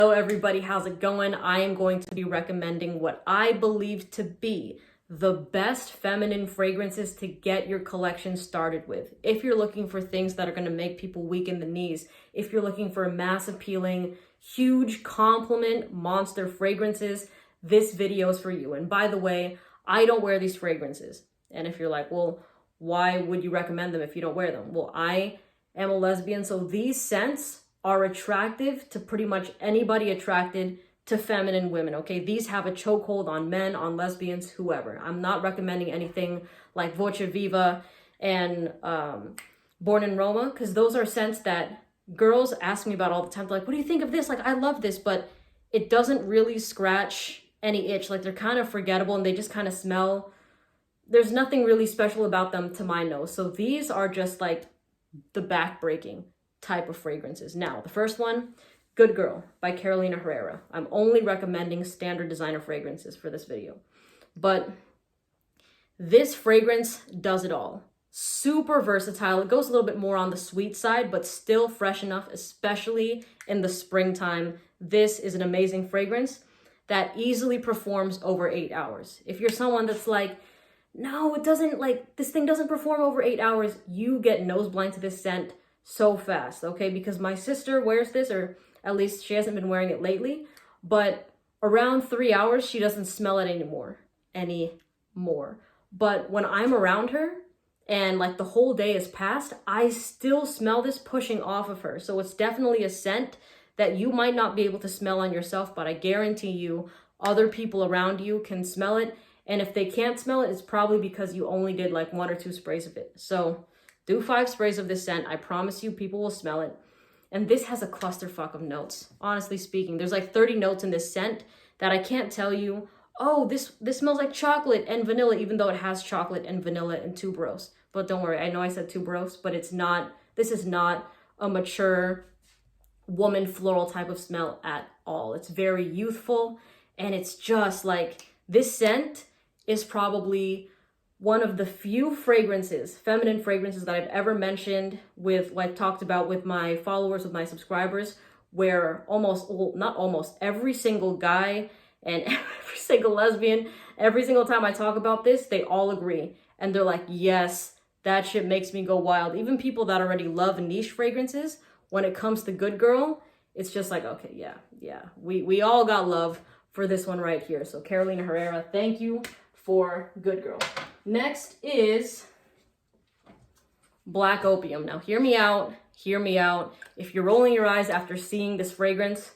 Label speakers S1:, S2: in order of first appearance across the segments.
S1: Hello everybody, how's it going? I am going to be recommending what I believe to be the best feminine fragrances to get your collection started with. If you're looking for things that are going to make people weak in the knees, if you're looking for mass appealing, huge compliment monster fragrances, this video is for you. And by the way, I don't wear these fragrances. And if you're like, well, why would you recommend them if you don't wear them? Well, I am a lesbian, so these scents are attractive to pretty much anybody attracted to feminine women, okay? These have a chokehold on men, on lesbians, whoever. I'm not recommending anything like Voce Viva and Born in Roma, because those are scents that girls ask me about all the time. They're like, what do you think of this? Like, I love this, but it doesn't really scratch any itch. Like, they're kind of forgettable and they just kind of smell. There's nothing really special about them to my nose. So these are just like the back-breaking type of fragrances. Now, the first one, Good Girl by Carolina Herrera. I'm only recommending standard designer fragrances for this video. But this fragrance does it all. Super versatile. It goes a little bit more on the sweet side, but still fresh enough, especially in the springtime. This is an amazing fragrance that easily performs over 8 hours. If you're someone that's like, no, it doesn't, like, this thing doesn't perform over 8 hours, you get nose blind to this scent so fast, okay? Because my sister wears this, or at least she hasn't been wearing it lately, but around 3 hours, she doesn't smell it anymore. But when I'm around her and like the whole day has passed, I still smell this pushing off of her. So it's definitely a scent that you might not be able to smell on yourself, but I guarantee you other people around you can smell it. And if they can't smell it, it's probably because you only did like 1 or 2 sprays of it. So do 5 sprays of this scent. I promise you people will smell it. And this has a clusterfuck of notes. Honestly speaking, there's like 30 notes in this scent that I can't tell you, oh, this smells like chocolate and vanilla, even though it has chocolate and vanilla and tuberose. But don't worry, I know I said tuberose, but it's not, this is not a mature woman floral type of smell at all. It's very youthful, and it's just like, this scent is probably one of the few fragrances, feminine fragrances that I've ever mentioned with, like talked about with my followers, with my subscribers, where not almost, every single guy and every single lesbian, every single time I talk about this, they all agree. And they're like, yes, that shit makes me go wild. Even people that already love niche fragrances, when it comes to Good Girl, it's just like, okay, yeah. We all got love for this one right here. So Carolina Herrera, thank you for Good Girl. Next is Black Opium. Now hear me out. If you're rolling your eyes after seeing this fragrance,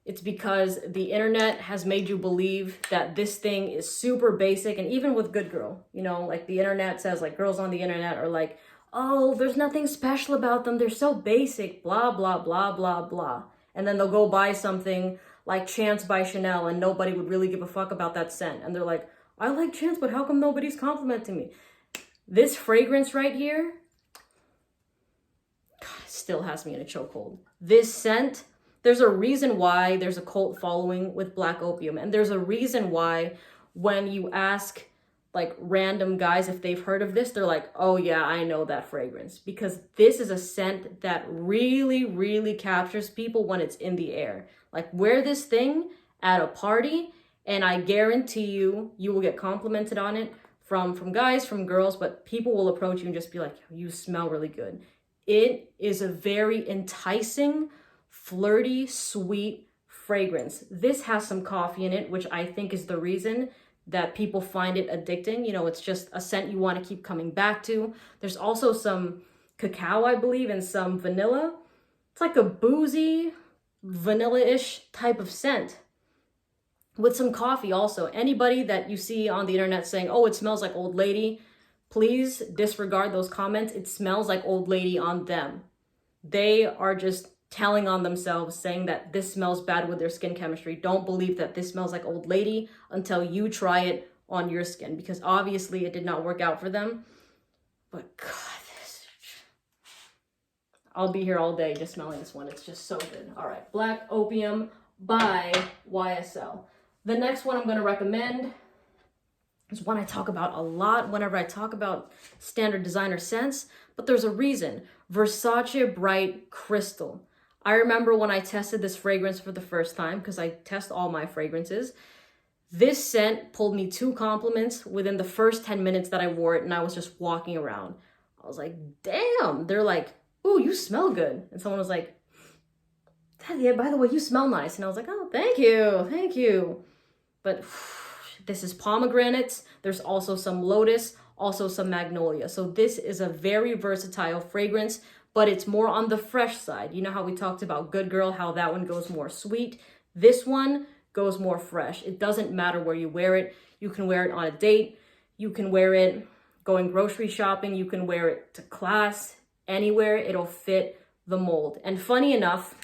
S1: it's because the internet has made you believe that this thing is super basic. And even with Good Girl, you know, like the internet says, like girls on the internet are like, oh, there's nothing special about them. They're so basic, blah, blah, blah, blah, blah. And then they'll go buy something like Chance by Chanel and nobody would really give a fuck about that scent. And they're like, I like Chance, but how come nobody's complimenting me? This fragrance right here, God, still has me in a chokehold. This scent, there's a reason why there's a cult following with Black Opium. And there's a reason why when you ask like random guys if they've heard of this, they're like, oh yeah, I know that fragrance. Because this is a scent that really, really captures people when it's in the air. Like wear this thing at a party and I guarantee you will get complimented on it from guys, from girls, but people will approach you and just be like, you smell really good. It is a very enticing, flirty, sweet fragrance. This has some coffee in it, which I think is the reason that people find it addicting. You know, it's just a scent you want to keep coming back to. There's also some cacao, I believe, and some vanilla. It's like a boozy, vanilla-ish type of scent with some coffee also. Anybody that you see on the internet saying, oh, it smells like old lady, please disregard those comments. It smells like old lady on them. They are just telling on themselves, saying that this smells bad with their skin chemistry. Don't believe that this smells like old lady until you try it on your skin, because obviously it did not work out for them. But God, I'll be here all day just smelling this one. It's just so good. All right, Black Opium by YSL. The next one I'm going to recommend is one I talk about a lot whenever I talk about standard designer scents, but there's a reason. Versace Bright Crystal. I remember when I tested this fragrance for the first time, because I test all my fragrances, this scent pulled me 2 compliments within the first 10 minutes that I wore it, and I was just walking around. I was like, damn. They're like, ooh, you smell good. And someone was like, yeah, by the way, you smell nice. And I was like, oh, thank you, thank you. But this is pomegranates. There's also some lotus, also some magnolia. So this is a very versatile fragrance, but it's more on the fresh side. You know how we talked about Good Girl, how that one goes more sweet. This one goes more fresh. It doesn't matter where you wear it. You can wear it on a date. You can wear it going grocery shopping. You can wear it to class, anywhere. It'll fit the mold. And funny enough,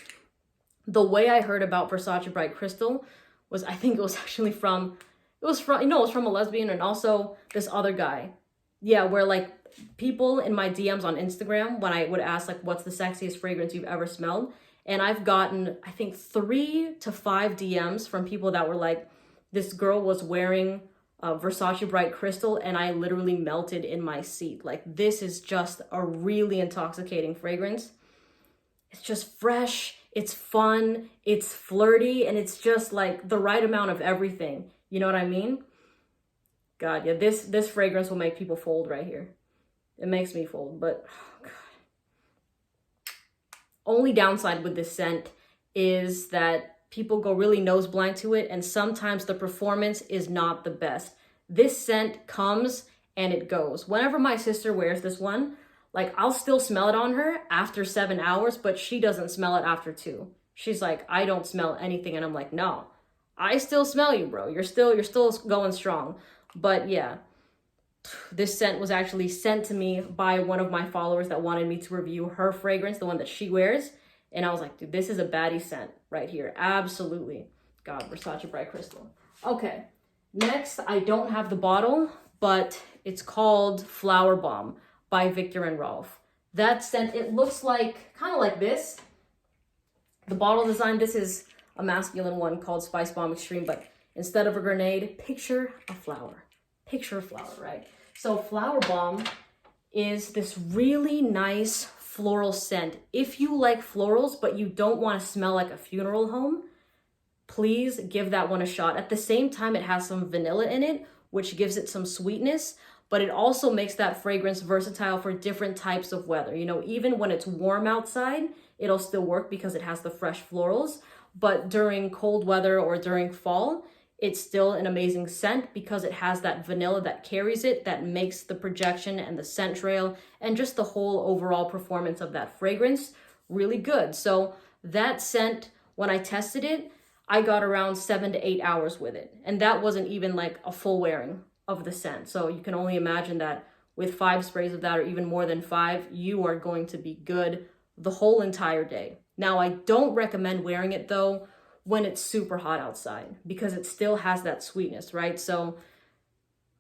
S1: the way I heard about Versace Bright Crystal was, I think it was actually from, it was from a lesbian and also this other guy. Yeah, where like people in my DMs on Instagram, when I would ask like, what's the sexiest fragrance you've ever smelled? And I've gotten, I think 3 to 5 DMs from people that were like, this girl was wearing Versace Bright Crystal and I literally melted in my seat. Like, this is just a really intoxicating fragrance. It's just fresh, it's fun, it's flirty, and it's just like the right amount of everything. You know what I mean? God, yeah, this fragrance will make people fold right here. It makes me fold, but oh God. Only downside with this scent is that people go really nose blind to it, and sometimes the performance is not the best. This scent comes and it goes. Whenever my sister wears this one, like, I'll still smell it on her after 7 hours, but she doesn't smell it after 2. She's like, I don't smell anything. And I'm like, no, I still smell you, bro. You're still going strong. But yeah, this scent was actually sent to me by one of my followers that wanted me to review her fragrance, the one that she wears. And I was like, dude, this is a baddie scent right here. Absolutely. God, Versace Bright Crystal. Okay, next, I don't have the bottle, but it's called Flowerbomb by Viktor&Rolf. That scent, it looks like, kind of like this. The bottle design, this is a masculine one called Spice Bomb Extreme, but instead of a grenade, picture a flower. Picture a flower, right? So Flowerbomb is this really nice floral scent. If you like florals, but you don't want to smell like a funeral home, please give that one a shot. At the same time, it has some vanilla in it, which gives it some sweetness, but it also makes that fragrance versatile for different types of weather. You know, even when it's warm outside, it'll still work because it has the fresh florals, but during cold weather or during fall, it's still an amazing scent because it has that vanilla that carries it, that makes the projection and the scent trail and just the whole overall performance of that fragrance really good. So that scent, when I tested it, I got around 7 to 8 hours with it. And that wasn't even like a full wearing of the scent. So you can only imagine that with 5 sprays of that, or even more than 5, you are going to be good the whole entire day. Now, I don't recommend wearing it though when it's super hot outside, because it still has that sweetness, right? So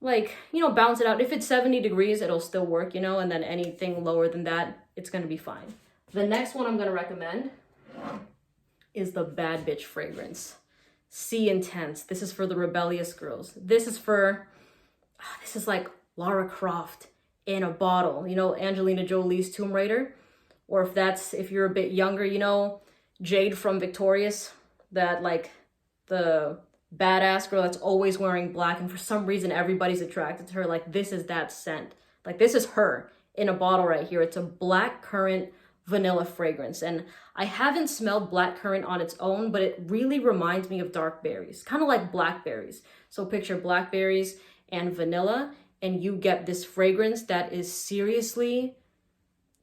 S1: like, you know, balance it out. If it's 70 degrees, it'll still work, you know, and then anything lower than that, it's going to be fine. The next one I'm going to recommend is the Bad Bitch fragrance. Sea Intense. This is for the rebellious girls. This is like Lara Croft in a bottle, you know, Angelina Jolie's Tomb Raider. Or if you're a bit younger, you know, Jade from Victorious, that like the badass girl that's always wearing black, and for some reason everybody's attracted to her. Like, this is that scent. Like, this is her in a bottle right here. It's a black currant vanilla fragrance, and I haven't smelled black currant on its own, but it really reminds me of dark berries, kind of like blackberries. So picture blackberries and vanilla, and you get this fragrance that is seriously,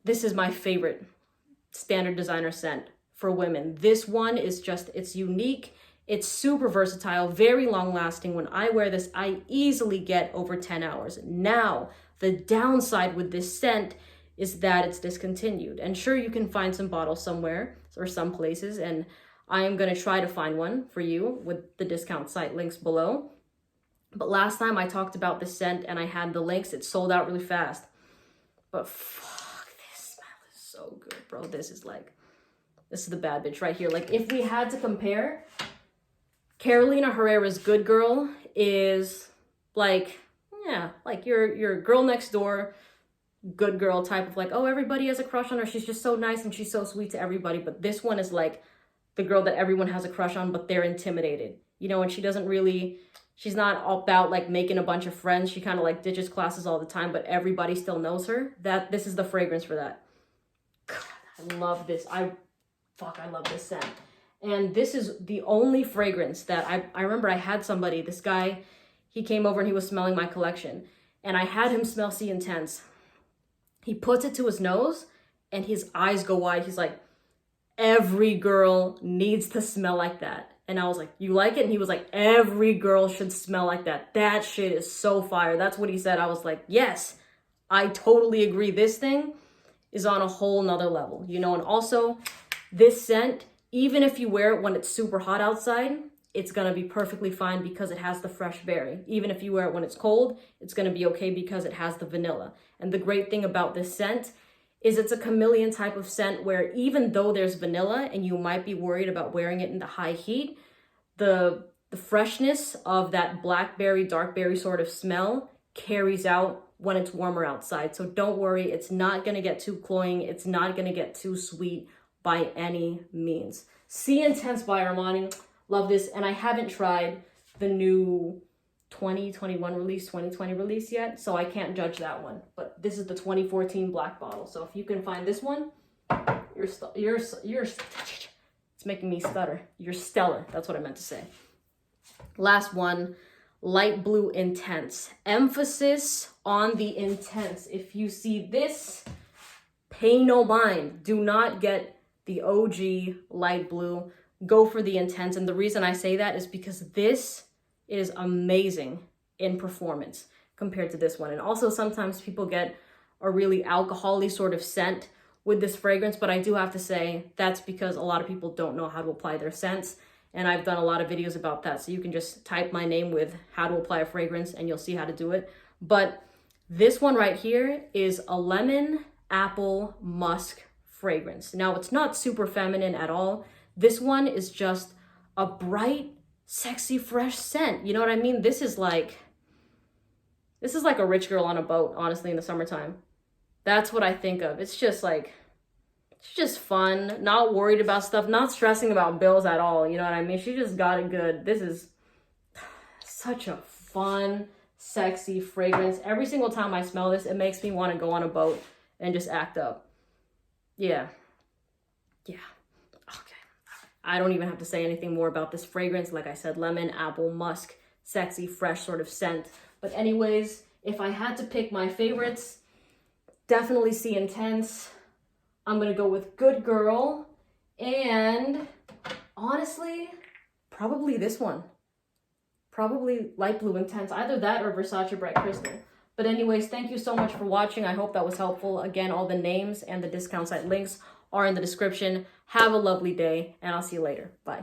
S1: this is my favorite standard designer scent for women. This one is just, it's unique. It's super versatile, very long lasting. When I wear this, I easily get over 10 hours. Now, the downside with this scent is that it's discontinued. And sure, you can find some bottles somewhere or some places, and I am gonna try to find one for you with the discount site links below. But last time I talked about this scent and I had the links, it sold out really fast. But fuck, this smell is so good, bro. This is the bad bitch right here. Like, if we had to compare, Carolina Herrera's Good Girl is like, yeah, like your girl next door, good girl type of like, oh, everybody has a crush on her. She's just so nice and she's so sweet to everybody. But this one is like the girl that everyone has a crush on, but they're intimidated, you know, and she doesn't really, she's not all about like making a bunch of friends. She kind of like ditches classes all the time, but everybody still knows her. This is the fragrance for that. God, I love this. I love this scent. And this is the only fragrance that I remember I had somebody, this guy, he came over and he was smelling my collection. And I had him smell Sea Intense. He puts it to his nose and his eyes go wide. He's like, every girl needs to smell like that. And I was like, you like it? And he was like, every girl should smell like that. That shit is so fire. That's what he said. I was like, yes, I totally agree. This thing is on a whole nother level, you know? And also this scent, even if you wear it when it's super hot outside, it's gonna be perfectly fine because it has the fresh berry. Even if you wear it when it's cold, it's gonna be okay because it has the vanilla. And the great thing about this scent is it's a chameleon type of scent where even though there's vanilla and you might be worried about wearing it in the high heat, the freshness of that blackberry, dark berry sort of smell carries out when it's warmer outside. So don't worry, it's not gonna get too cloying. It's not gonna get too sweet by any means. Sea Intense by Armani. Love this. And I haven't tried the new 2021 release, 2020 release yet, so I can't judge that one. But this is the 2014 black bottle. So if you can find this one, it's making me stutter. You're stellar. That's what I meant to say. Last one, Light Blue Intense. Emphasis on the intense. If you see this, pay no mind. Do not get the OG light blue. Go for the intense. And the reason I say that is because this is amazing in performance compared to this one. And also sometimes people get a really alcohol-y sort of scent with this fragrance, but I do have to say that's because a lot of people don't know how to apply their scents. And I've done a lot of videos about that. So you can just type my name with how to apply a fragrance and you'll see how to do it. But this one right here is a lemon apple musk fragrance. Now it's not super feminine at all. This one is just a bright, sexy, fresh scent. You know what I mean? This is like a rich girl on a boat, honestly, in the summertime. That's what I think of. It's just like, it's just fun, not worried about stuff, not stressing about bills at all. You know what I mean? She just got it good. This is such a fun, sexy fragrance. Every single time I smell this, it makes me want to go on a boat and just act up. Yeah. Okay. I don't even have to say anything more about this fragrance. Like I said, lemon, apple, musk, sexy, fresh sort of scent. But anyways, if I had to pick my favorites, definitely Sea Intense. I'm going to go with Good Girl. And honestly, probably this one. Probably Light Blue Intense. Either that or Versace Bright Crystal. But anyways, thank you so much for watching. I hope that was helpful. Again, all the names and the discount site links are in the description. Have a lovely day, and I'll see you later. Bye.